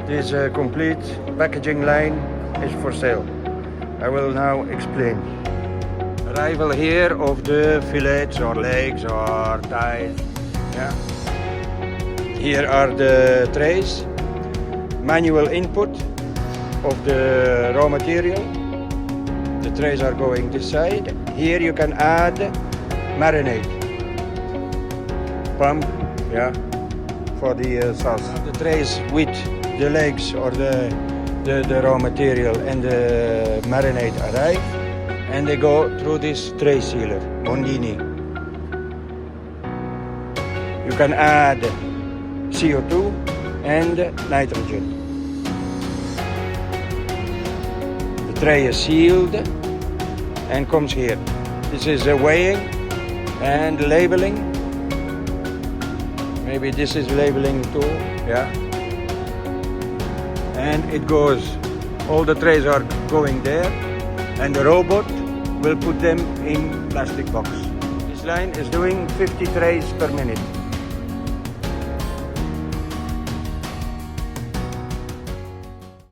This complete packaging line is for sale. I will now explain. Arrival here of the fillets or legs or thighs. Yeah. Here are the trays. Manual input of the raw material. The trays are going this side. Here you can add marinade. Pump, yeah, for the sauce. The trays with the legs or the raw material and the marinade arrive, and they go through this tray sealer, Mondini. You can add CO2 and nitrogen. The tray is sealed and comes here. This is weighing and labeling. Maybe this is labeling too, yeah. And it goes, all the trays are going there, and the robot will put them in plastic box. This line is doing 50 trays per minute.